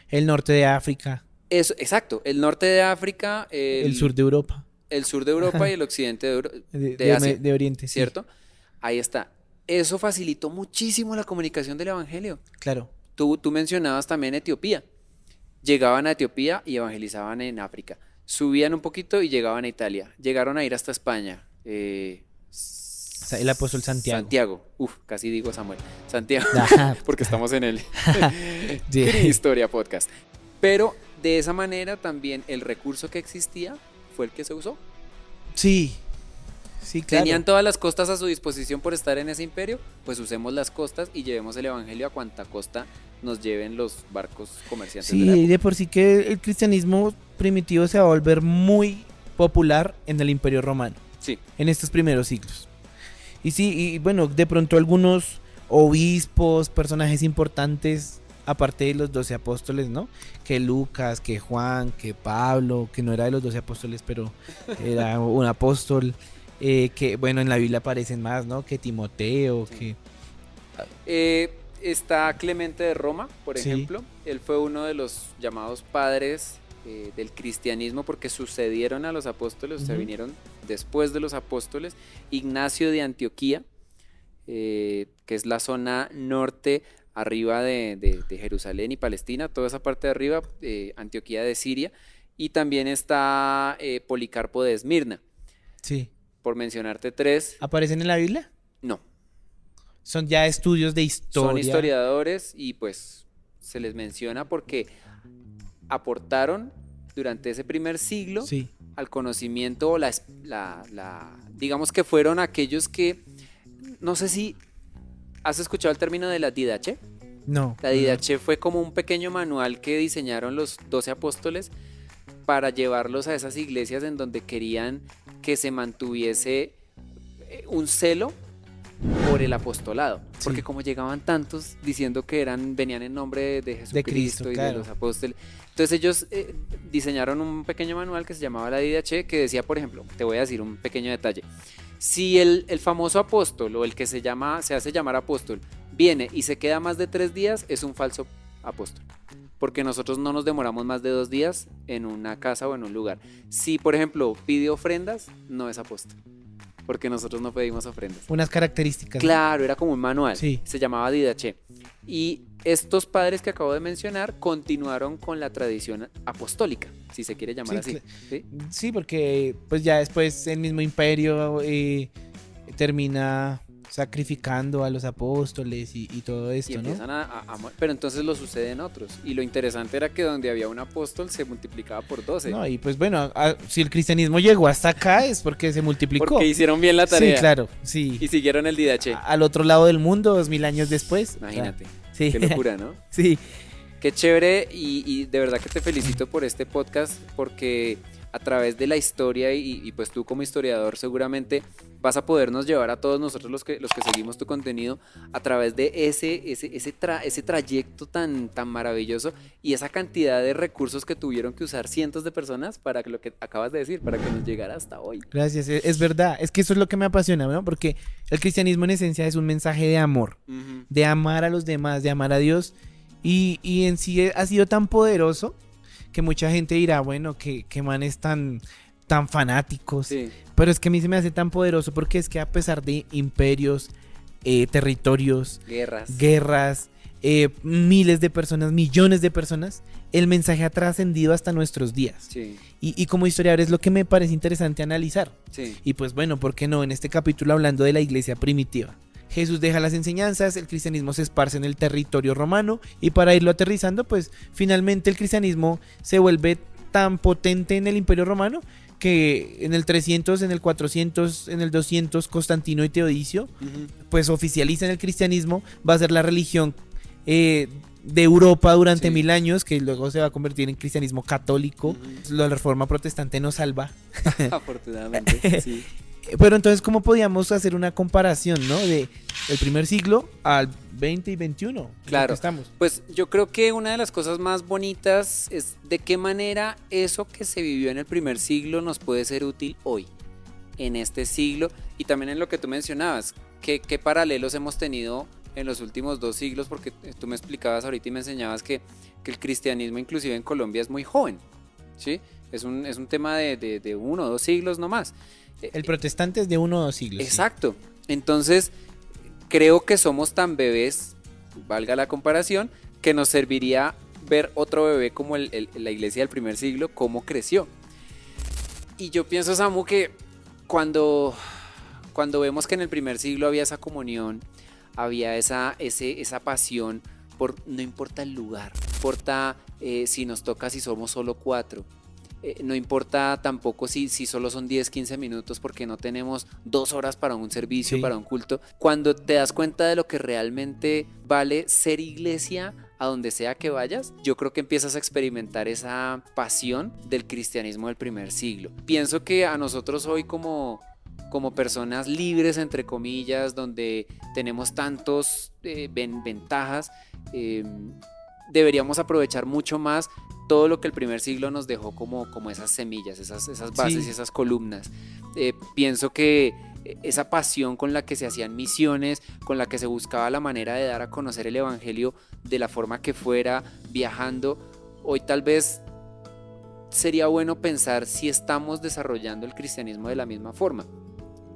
El norte de África, Eso, exacto. El norte de África, el sur de Europa, el sur de Europa y el occidente de Asia, de Oriente, sí, ¿cierto? Ahí está. Eso facilitó muchísimo la comunicación del evangelio. claro. Tú mencionabas también Etiopía. Llegaban a Etiopía y evangelizaban en África. Subían un poquito y llegaban a Italia. Llegaron a ir hasta España. El apóstol Santiago. Santiago. Uf, casi digo Samuel. Santiago. Ajá. Porque estamos en el Sí. Historia Podcast. Pero de esa manera también el recurso que existía fue el que se usó. Sí, sí, claro. Tenían todas las costas a su disposición por estar en ese imperio, pues usemos las costas y llevemos el evangelio a cuanta costa nos lleven los barcos comerciantes de la Sí, época. de por sí que el cristianismo primitivo se va a volver muy popular en el Imperio Romano, Sí, en estos primeros siglos. Y sí, y bueno, de pronto algunos obispos, personajes importantes, aparte de los 12 apóstoles, ¿no? Que Lucas, que Juan, que Pablo, que no era de los 12 apóstoles, pero era un apóstol, que bueno, en la Biblia aparecen más, ¿no? Que Timoteo, que... está Clemente de Roma, por Sí. ejemplo. Él fue uno de los llamados padres del cristianismo porque sucedieron a los apóstoles, o sea, Ujú. vinieron después de los apóstoles. Ignacio de Antioquía, que es la zona norte, arriba de Jerusalén y Palestina, toda esa parte de arriba, Antioquía de Siria. Y también está Policarpo de Esmirna, Sí. por mencionarte tres. ¿Aparecen en la Biblia? No, Son ya estudios de historia. son historiadores y pues se les menciona porque aportaron durante ese primer siglo Sí. al conocimiento, o digamos que fueron aquellos que, no sé si has escuchado el término de la Didache. No. La Didache fue como un pequeño manual que diseñaron los 12 apóstoles para llevarlos a esas iglesias en donde querían que se mantuviese un celo por el apostolado, Sí. porque como llegaban tantos diciendo que venían en nombre de Jesucristo Cristo, y claro. de los apóstoles, entonces ellos diseñaron un pequeño manual que se llamaba la Didache, que decía, por ejemplo, te voy a decir un pequeño detalle: si el famoso apóstol o el que se hace llamar apóstol viene y se queda más de 3 días, es un falso apóstol, porque nosotros no nos demoramos más de 2 días en una casa o en un lugar. Si por ejemplo pide ofrendas, no es apóstol, porque nosotros no pedimos ofrendas. Unas características. ¿no? Claro, era como un manual, Sí. se llamaba Didache. Y estos padres que acabo de mencionar continuaron con la tradición apostólica, si se quiere llamar Sí, así. ¿Sí? Sí, porque pues ya después el mismo imperio termina sacrificando a los apóstoles y todo Y esto, ¿no? empiezan pero entonces lo suceden otros. Y lo interesante era que donde había un apóstol se multiplicaba por 12. No, y pues bueno, si el cristianismo llegó hasta acá es porque se multiplicó. Porque hicieron bien la tarea. Sí, claro, sí. Y siguieron el Didache. Al otro lado del mundo, 2000 años después. Imagínate. Sí. Qué locura, ¿no? Sí. Qué chévere y de verdad que te felicito por este podcast porque a través de la historia y pues tú como historiador seguramente vas a podernos llevar a todos nosotros los que seguimos tu contenido a través de ese trayecto tan maravilloso y esa cantidad de recursos que tuvieron que usar cientos de personas para que lo que acabas de decir, para que nos llegara hasta hoy. Gracias, es verdad. Es que eso es lo que me apasiona, ¿no? Porque el cristianismo en esencia es un mensaje de amor, Ujú. de amar a los demás, de amar a Dios. Y en sí ha sido tan poderoso que mucha gente dirá, bueno, que manes tan fanáticos. Sí. Pero es que a mí se me hace tan poderoso porque es que a pesar de imperios, territorios, guerras, miles de personas, millones de personas, el mensaje ha trascendido hasta nuestros días. Sí, Y como historiador es lo que me parece interesante analizar. sí. Y pues bueno, ¿por qué no? En este capítulo hablando de la iglesia primitiva. Jesús deja las enseñanzas, el cristianismo se esparce en el territorio romano y para irlo aterrizando, pues finalmente el cristianismo se vuelve tan potente en el imperio romano que en el 300, en el 400, en el 200 Constantino y Teodicio Ujú. pues oficializan el cristianismo, va a ser la religión de Europa durante Sí. 1000 años, que luego se va a convertir en cristianismo católico. Ujú. La reforma protestante nos salva. Afortunadamente, sí. Pero entonces, ¿cómo podíamos hacer una comparación, ¿no? De el primer siglo al 20 y 21. Claro. Estamos. Pues yo creo que una de las cosas más bonitas es de qué manera eso que se vivió en el primer siglo nos puede ser útil hoy. en este siglo y también en lo que tú mencionabas, qué paralelos hemos tenido en los últimos 2 siglos, porque tú me explicabas ahorita y me enseñabas que el cristianismo inclusive en Colombia es muy joven, ¿sí? Es un tema de 1 o 2 siglos nomás. El protestante es de 1 o 2 siglos. Exacto. Sí. Entonces, creo que somos tan bebés, valga la comparación, que nos serviría ver otro bebé como la iglesia del primer siglo, cómo creció. Y yo pienso, Samu, que cuando vemos que en el primer siglo había esa comunión, había esa pasión por, no importa el lugar, no importa si nos toca, si somos solo 4, no importa tampoco si solo son 10, 15 minutos porque no tenemos 2 horas para un servicio, sí, para un culto. Cuando te das cuenta de lo que realmente vale ser iglesia a donde sea que vayas, yo creo que empiezas a experimentar esa pasión del cristianismo del primer siglo. Pienso que a nosotros hoy como personas libres, entre comillas, donde tenemos tantos ventajas, deberíamos aprovechar mucho más todo lo que el primer siglo nos dejó como esas semillas, esas bases, sí, y esas columnas. Pienso que esa pasión con la que se hacían misiones, con la que se buscaba la manera de dar a conocer el evangelio de la forma que fuera, viajando, hoy tal vez sería bueno pensar si estamos desarrollando el cristianismo de la misma forma.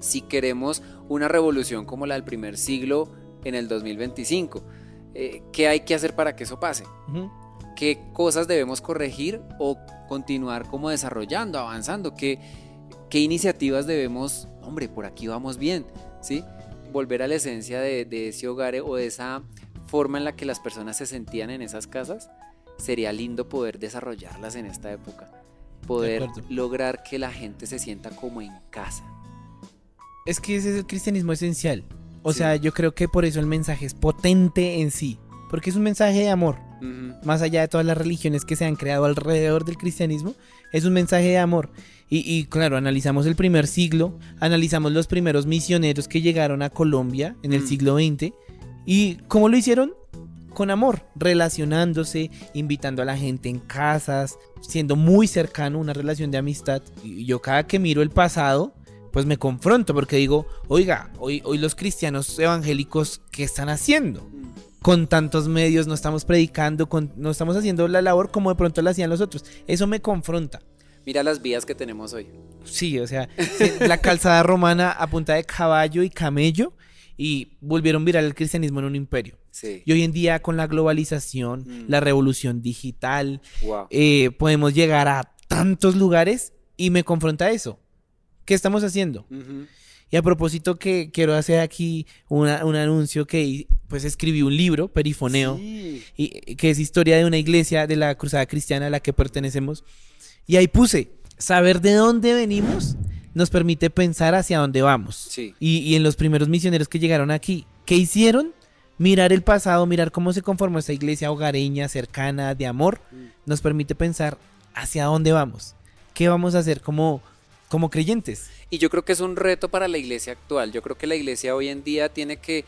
Si queremos una revolución como la del primer siglo en el 2025, ¿qué hay que hacer para que eso pase? Uh-huh. ¿Qué cosas debemos corregir o continuar como desarrollando, avanzando? ¿Qué iniciativas debemos, hombre, por aquí vamos bien, ¿sí? Volver a la esencia de ese hogar o de esa forma en la que las personas se sentían en esas casas. Sería lindo poder desarrollarlas en esta época, poder lograr que la gente se sienta como en casa. Es que ese es el cristianismo esencial. O sea, yo creo que por eso el mensaje es potente en sí, porque es un mensaje de amor. Uh-huh. Más allá de todas las religiones que se han creado alrededor del cristianismo, es un mensaje de amor. Y claro, analizamos el primer siglo, analizamos los primeros misioneros que llegaron a Colombia en el siglo XX, y ¿cómo lo hicieron? Con amor, relacionándose, invitando a la gente en casas, siendo muy cercano, una relación de amistad. Y yo cada que miro el pasado, pues me confronto porque digo, oiga, hoy los cristianos evangélicos, ¿qué están haciendo? Con tantos medios no estamos predicando, no estamos haciendo la labor como de pronto la hacían los otros. Eso me confronta. Mira las vías que tenemos hoy. Sí, o sea, la calzada romana a punta de caballo y camello, y volvieron viral el cristianismo en un imperio. Sí. Y hoy en día con la globalización, la revolución digital, wow, podemos llegar a tantos lugares y me confronta eso. ¿Qué estamos haciendo? Uh-huh. Y a propósito que quiero hacer aquí un anuncio que pues escribí un libro, Perifoneo, sí, y que es historia de una iglesia de la Cruzada Cristiana a la que pertenecemos. Y ahí puse, saber de dónde venimos nos permite pensar hacia dónde vamos. Sí. Y en los primeros misioneros que llegaron aquí, ¿qué hicieron? Mirar el pasado, mirar cómo se conformó esta iglesia hogareña, cercana, de amor, nos permite pensar hacia dónde vamos. ¿Qué vamos a hacer como creyentes? Y yo creo que es un reto para la iglesia actual. Yo creo que la iglesia hoy en día tiene que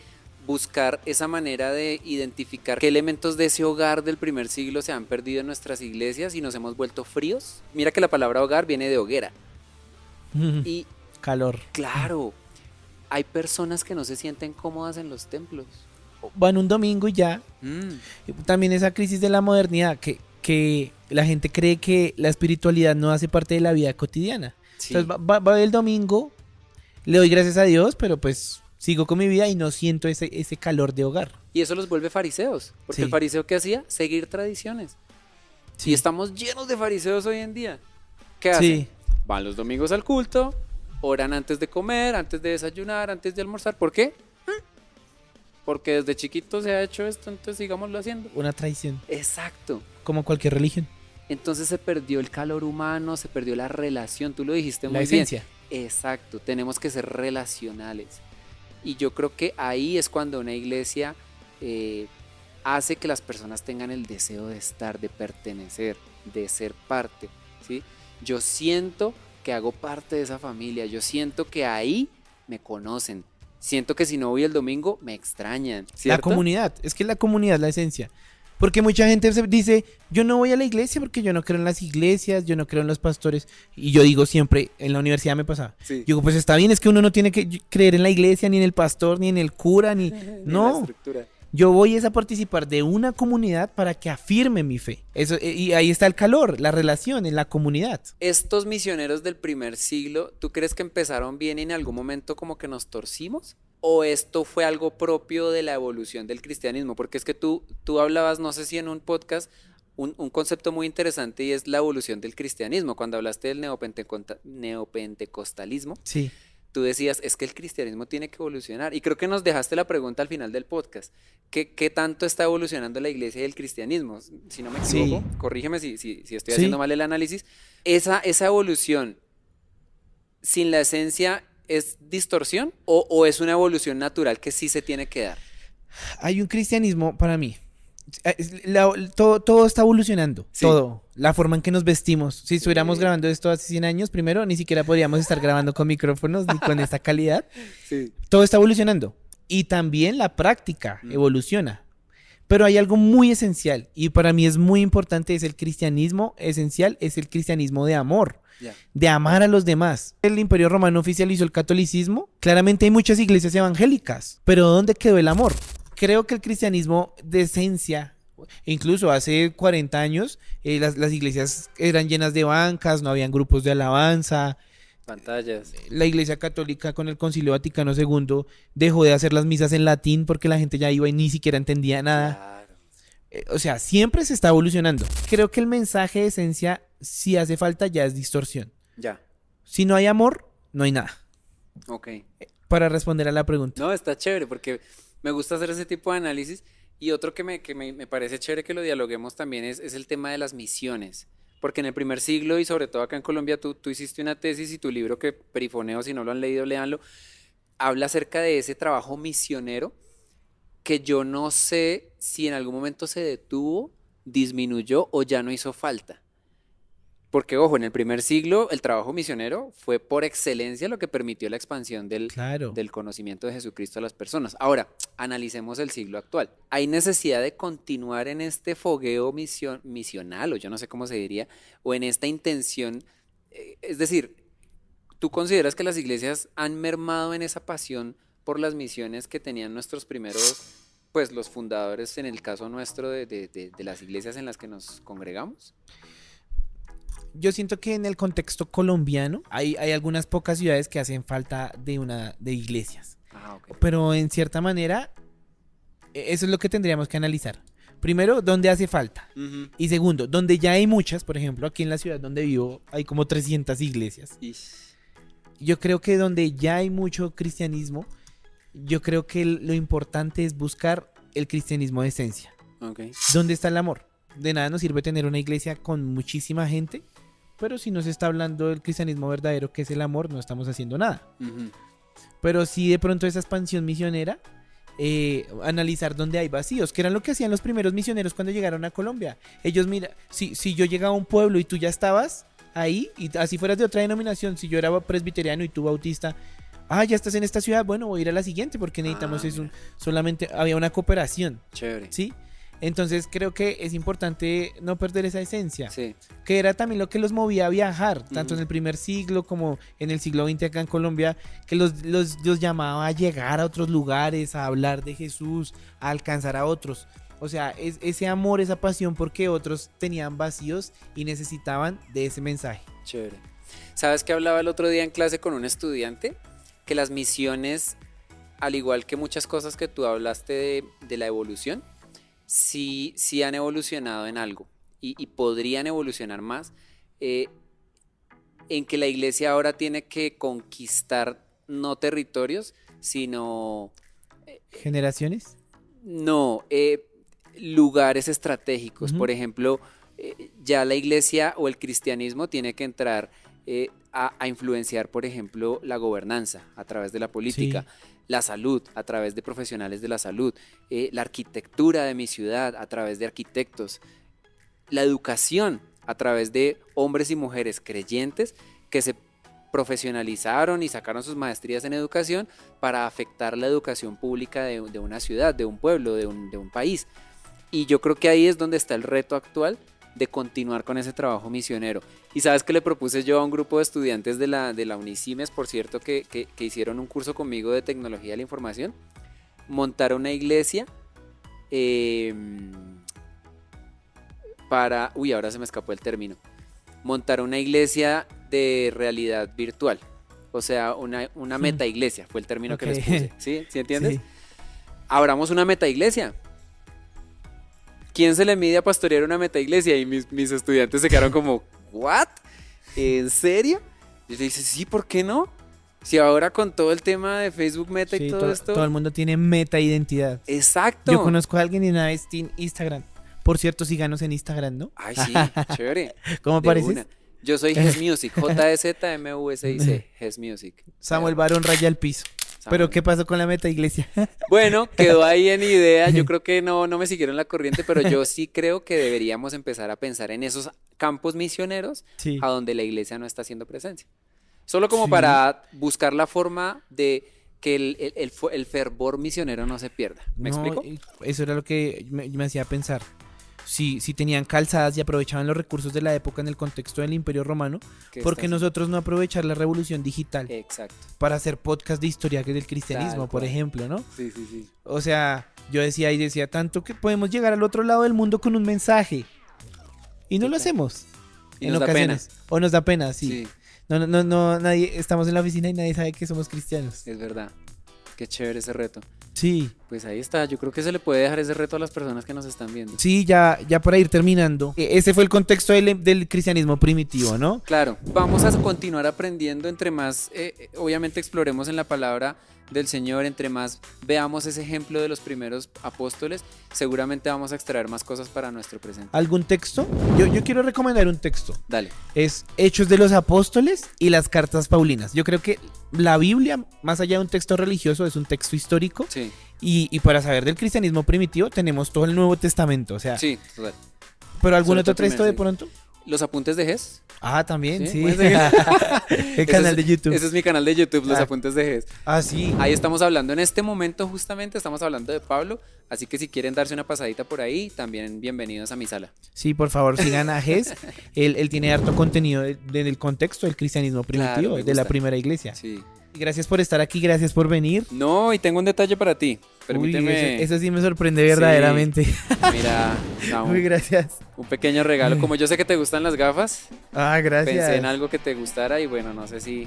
buscar esa manera de identificar qué elementos de ese hogar del primer siglo se han perdido en nuestras iglesias y nos hemos vuelto fríos. Mira que la palabra hogar viene de hoguera. Y calor. Claro, hay personas que no se sienten cómodas en los templos. Van un domingo y ya. También esa crisis de la modernidad, que la gente cree que la espiritualidad no hace parte de la vida cotidiana. Sí. Entonces va el domingo, le doy gracias a Dios, pero pues sigo con mi vida y no siento ese calor de hogar. Y eso los vuelve fariseos, porque sí, el fariseo ¿qué hacía? Seguir tradiciones. Sí. Y estamos llenos de fariseos hoy en día. ¿Qué hacen? Sí. Van los domingos al culto, oran antes de comer, antes de desayunar, antes de almorzar. ¿Por qué? Porque desde chiquito se ha hecho esto, entonces sigámoslo haciendo. Una tradición. Exacto. Como cualquier religión. Entonces se perdió el calor humano, se perdió la relación, tú lo dijiste muy bien. La esencia. Exacto, tenemos que ser relacionales. Y yo creo que ahí es cuando una iglesia hace que las personas tengan el deseo de estar, de pertenecer, de ser parte, ¿sí? Yo siento que hago parte de esa familia, yo siento que ahí me conocen, siento que si no voy el domingo me extrañan, ¿cierto? La comunidad, es que la comunidad es la esencia. Porque mucha gente dice, yo no voy a la iglesia porque yo no creo en las iglesias, yo no creo en los pastores. Y yo digo siempre, en la universidad me pasaba. Sí. Yo digo, pues está bien, es que uno no tiene que creer en la iglesia, ni en el pastor, ni en el cura, ni... Ni la No, estructura. yo voy es a participar de una comunidad para que afirme mi fe. Eso, y ahí está el calor, la relación en la comunidad. Estos misioneros del primer siglo, ¿tú crees que empezaron bien y en algún momento como que nos torcimos? ¿O esto fue algo propio de la evolución del cristianismo? Porque es que tú hablabas, no sé si en un podcast, un concepto muy interesante y es la evolución del cristianismo. Cuando hablaste del neopentecostalismo, Sí. tú decías, es que el cristianismo tiene que evolucionar. Y creo que nos dejaste la pregunta al final del podcast. ¿Qué tanto está evolucionando la iglesia y el cristianismo? Si no me equivoco, Sí. corrígeme si estoy Sí. haciendo mal el análisis. Esa evolución sin la esencia, ¿es distorsión o es una evolución natural que sí se tiene que dar? Hay un cristianismo para mí. Todo está evolucionando, Sí. todo. La forma en que nos vestimos. Si estuviéramos grabando esto hace 100 años, primero, ni siquiera podríamos estar grabando con micrófonos ni con esta calidad. Sí. Todo está evolucionando. Y también la práctica evoluciona. Pero hay algo muy esencial y para mí es muy importante, es el cristianismo esencial, es el cristianismo de amor. Ya. De amar a los demás. El Imperio Romano oficializó el catolicismo. Claramente hay muchas iglesias evangélicas, pero ¿dónde quedó el amor? Creo que el cristianismo de esencia, incluso hace 40 años, las iglesias eran llenas de bancas, no habían grupos de alabanza. Pantallas. La Iglesia Católica con el Concilio Vaticano II dejó de hacer las misas en latín porque la gente ya iba y ni siquiera entendía nada. Claro. O sea, siempre se está evolucionando. Creo que el mensaje de esencia, si hace falta, ya es distorsión. Ya. Si no hay amor, no hay nada. Ok. Para responder a la pregunta. No, está chévere porque me gusta hacer ese tipo de análisis. Y otro que me parece chévere que lo dialoguemos también es el tema de las misiones. Porque en el primer siglo y sobre todo acá en Colombia tú hiciste una tesis y tu libro que perifoneo, si no lo han leído, léanlo, habla acerca de ese trabajo misionero que yo no sé si en algún momento se detuvo, disminuyó o ya no hizo falta. Porque, ojo, en el primer siglo el trabajo misionero fue por excelencia lo que permitió la expansión Claro. del conocimiento de Jesucristo a las personas. Ahora, analicemos el siglo actual. ¿Hay necesidad de continuar en este fogueo misional, o yo no sé cómo se diría, o en esta intención? Es decir, ¿tú consideras que las iglesias han mermado en esa pasión por las misiones que tenían nuestros primeros, pues los fundadores, en el caso nuestro, de las iglesias en las que nos congregamos? Yo siento que en el contexto colombiano hay algunas pocas ciudades que hacen falta de iglesias. Ah, ok. Pero en cierta manera, eso es lo que tendríamos que analizar. Primero, ¿dónde hace falta? Ujú. Y segundo, donde ya hay muchas, por ejemplo, aquí en la ciudad donde vivo hay como 300 iglesias. Yo creo que donde ya hay mucho cristianismo, yo creo que lo importante es buscar el cristianismo de esencia. Ok. ¿Dónde está el amor? De nada nos sirve tener una iglesia con muchísima gente, pero si no se está hablando del cristianismo verdadero, que es el amor, no estamos haciendo nada. Ujú. Pero sí de pronto esa expansión misionera, analizar dónde hay vacíos, que eran lo que hacían los primeros misioneros cuando llegaron a Colombia. Ellos, mira, si yo llegaba a un pueblo y tú ya estabas ahí, y así fueras de otra denominación, si yo era presbiteriano y tú bautista, ya estás en esta ciudad, bueno, voy a ir a la siguiente porque necesitamos mira. solamente había una cooperación, Chévere. ¿sí? Entonces creo que es importante no perder esa esencia, Sí. que era también lo que los movía a viajar, tanto Ujú. en el primer siglo como en el siglo XX acá en Colombia, que los llamaba a llegar a otros lugares, a hablar de Jesús, a alcanzar a otros. O sea, ese amor, esa pasión porque otros tenían vacíos y necesitaban de ese mensaje. Chévere. ¿Sabes qué hablaba el otro día en clase con un estudiante? Que las misiones, al igual que muchas cosas que tú hablaste de la evolución, sí han evolucionado en algo y podrían evolucionar más, en que la iglesia ahora tiene que conquistar no territorios, sino ¿Generaciones? no lugares estratégicos. Ujú. Por ejemplo, ya la iglesia o el cristianismo tiene que entrar a influenciar, por ejemplo, la gobernanza a través de la política, la salud a través de profesionales de la salud, la arquitectura de mi ciudad a través de arquitectos, la educación a través de hombres y mujeres creyentes que se profesionalizaron y sacaron sus maestrías en educación para afectar la educación pública de una ciudad, de un pueblo, de un país. Y yo creo que ahí es donde está el reto actual de continuar con ese trabajo misionero. Y sabes que le propuse yo a un grupo de estudiantes de la Unicimes, por cierto, que hicieron un curso conmigo de tecnología de la información, montar una iglesia ahora se me escapó el término, montar una iglesia de realidad virtual, o sea, una meta iglesia, fue el término que les puse, ¿sí? ¿Sí entiendes? Sí. Abramos una meta iglesia. ¿Quién se le mide a pastorear una meta iglesia? Y mis estudiantes se quedaron como, ¿what? ¿En serio? Y le dice, sí, ¿por qué no? Si ahora con todo el tema de Facebook Meta y todo esto. Todo el mundo tiene meta identidad. Exacto. Yo conozco a alguien y una vez tiene Instagram. Por cierto, síganos en Instagram, ¿no? Ay, sí, chévere. ¿Cómo De pareces? una. Yo soy Hes Music, JZMUSIC, Hes Music. Samuel Barón raya el piso. Pero ¿qué pasó con la meta iglesia? Bueno, quedó ahí en idea. Yo creo que no me siguieron la corriente, pero yo sí creo que deberíamos empezar a pensar en esos campos misioneros Sí. a donde la iglesia no está haciendo presencia. Solo como Sí. para buscar la forma de que el fervor misionero no se pierda. ¿Me explico? Eso era lo que me hacía pensar. Si tenían calzadas y aprovechaban los recursos de la época en el contexto del Imperio Romano, ¿Qué ¿por qué está nosotros no aprovechar la revolución digital haciendo? Exacto. para hacer podcast de historia del cristianismo, Tal por cual. ejemplo, ¿no? Sí, sí, sí. O sea, yo decía tanto que podemos llegar al otro lado del mundo con un mensaje. Y no lo Total. hacemos. Y En nos da ocasiones. O nos da pena, sí. Sí, No, nadie, estamos en la oficina y nadie sabe que somos cristianos. es verdad. Qué chévere ese reto. Sí, Pues ahí está. Yo creo que se le puede dejar ese reto a las personas que nos están viendo. sí, ya para ir terminando. Ese fue el contexto del cristianismo primitivo, ¿no? Claro, vamos a continuar aprendiendo entre más, obviamente exploremos en la palabra del Señor, entre más veamos ese ejemplo de los primeros apóstoles, seguramente vamos a extraer más cosas para nuestro presente. ¿Algún texto? Yo quiero recomendar un texto. Dale. Es Hechos de los Apóstoles y las Cartas Paulinas. Yo creo que la Biblia, más allá de un texto religioso, es un texto histórico. Sí, Y para saber del cristianismo primitivo tenemos todo el Nuevo Testamento. O sea, sí, total. ¿pero algún Sobre otro todo texto de primero, pronto? Los apuntes de Ges. Ah, también, sí. puede ser. El canal de YouTube. Ese es mi canal de YouTube, Los Ah. Apuntes de Ges. Ah, sí. Ahí estamos hablando en este momento, justamente estamos hablando de Pablo, así que si quieren darse una pasadita por ahí, también bienvenidos a mi sala. Sí, por favor, sigan a Ges. Él tiene harto contenido del contexto del cristianismo primitivo, me de la gusta. primera iglesia. Sí. Gracias por estar aquí, gracias por venir. No, y tengo un detalle para ti. Permíteme. Uy, eso sí me sorprende verdaderamente. Mira, Samu, Muy gracias. un pequeño regalo. Como yo sé que te gustan las gafas, Ah, gracias. pensé en algo que te gustara y bueno, no sé si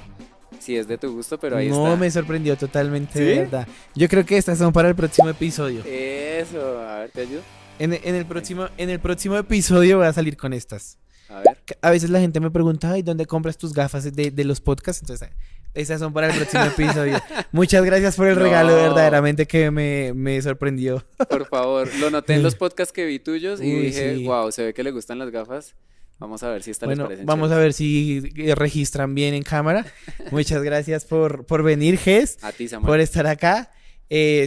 es de tu gusto, pero ahí No, está. me sorprendió totalmente, ¿Sí? de verdad. Yo creo que estas son para el próximo episodio. Eso, a ver, te ayudo. En el próximo episodio voy a salir con estas. A ver. A veces la gente me pregunta, ay, ¿dónde compras tus gafas de los podcasts? Entonces, esas son para el próximo episodio. Muchas gracias por el No. regalo, verdaderamente que me sorprendió. Por favor, lo noté en los podcasts que vi tuyos y Uy, dije, sí. wow, se ve que le gustan las gafas. Vamos a ver si esta les Bueno, parecen vamos a ver si registran bien en cámara. Muchas gracias por venir, Ges, A ti, Samuel. por estar acá.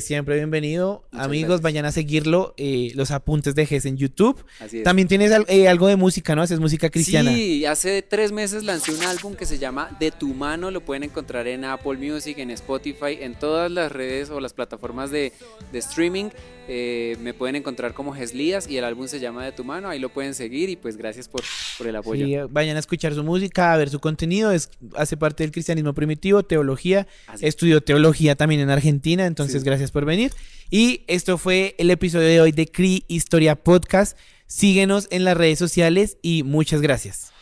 Siempre bienvenido. Muchas Amigos, gracias. vayan a seguirlo. Los apuntes de Ges en YouTube. Así es. También tienes algo de música, ¿no? Haces música cristiana. Sí, hace 3 meses lancé un álbum que se llama De tu mano, lo pueden encontrar en Apple Music, en Spotify, en todas las redes o las plataformas de streaming. Me pueden encontrar como Geslías y el álbum se llama De tu mano, ahí lo pueden seguir y pues gracias por el apoyo. Sí, vayan a escuchar su música, a ver su contenido. Hace parte del cristianismo primitivo, teología. Así. Estudió teología también en Argentina, entonces Sí. gracias por venir. Y esto fue el episodio de hoy de CRI Historia Podcast. Síguenos en las redes sociales y muchas gracias.